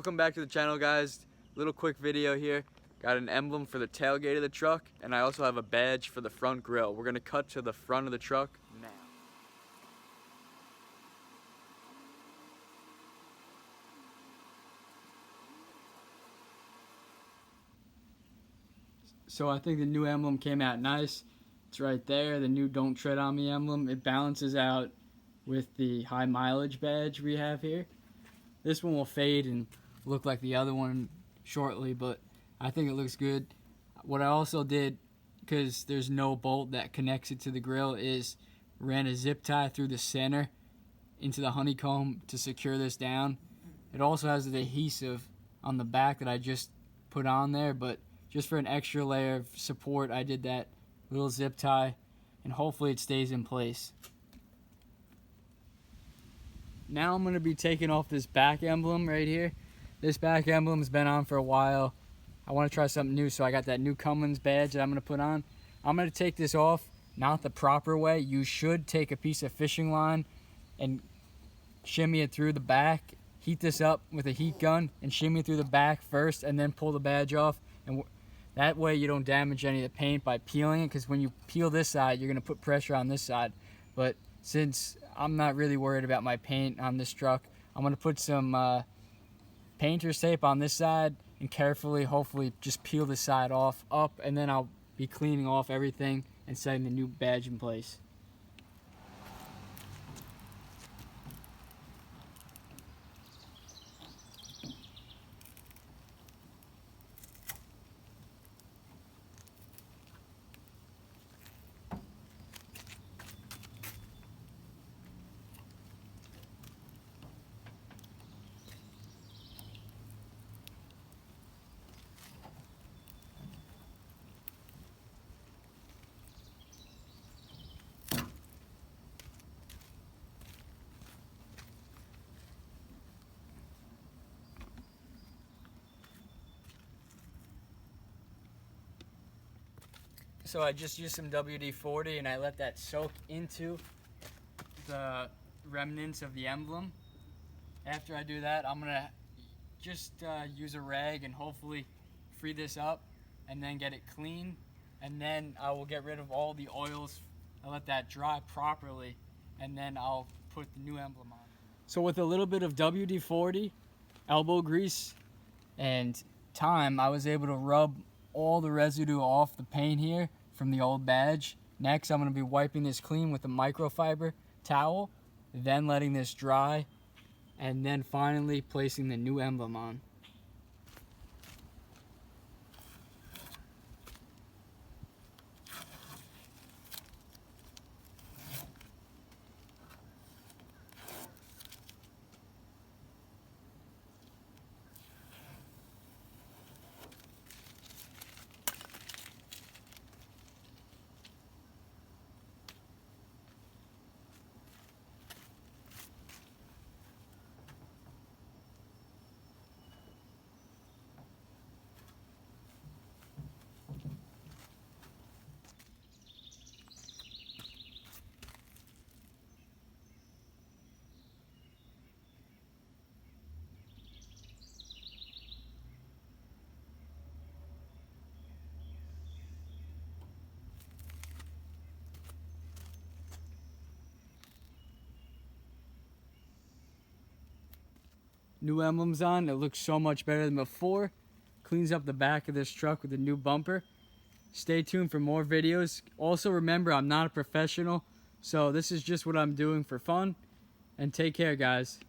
Welcome back to the channel, guys. Little quick video here. Got an emblem for the tailgate of the truck, and I also have a badge for the front grille. We're gonna cut to the front of the truck now. So I think the new emblem came out nice. It's right there, the new Don't Tread on Me emblem. It balances out with the high mileage badge we have here. This one will fade and look like the other one shortly, but I think it looks good. What I also did, because there's no bolt that connects it to the grill, is ran a zip tie through the center into the honeycomb to secure this down. It also has the adhesive on the back that I just put on there, but just for an extra layer of support, I did that little zip tie, and hopefully it stays in place. Now I'm going to be taking off this back emblem right here. This back emblem's been on for a while. I want to try something new, so I got that new Cummins badge that I'm going to put on. I'm going to take this off, not the proper way. You should take a piece of fishing line and shimmy it through the back. Heat this up with a heat gun and shimmy it through the back first, and then pull the badge off. And that way you don't damage any of the paint by peeling it, because when you peel this side, you're going to put pressure on this side. But since I'm not really worried about my paint on this truck, I'm going to put some painter's tape on this side and carefully, hopefully, just peel this side off, up, and then I'll be cleaning off everything and setting the new badge in place. So I just used some WD-40 and I let that soak into the remnants of the emblem. After I do that, I'm gonna just use a rag and hopefully free this up and then get it clean. And then I will get rid of all the oils. I'll let that dry properly, and then I'll put the new emblem on. So with a little bit of WD-40, elbow grease, and time, I was able to rub all the residue off the paint here from the old badge. Next, I'm going to be wiping this clean with a microfiber towel, then letting this dry, and then finally placing the new emblem on. New emblems on. It looks so much better than before. Cleans up the back of this truck with a new bumper. Stay tuned for more videos. Also remember, I'm not a professional, so this is just what I'm doing for fun. And take care, guys.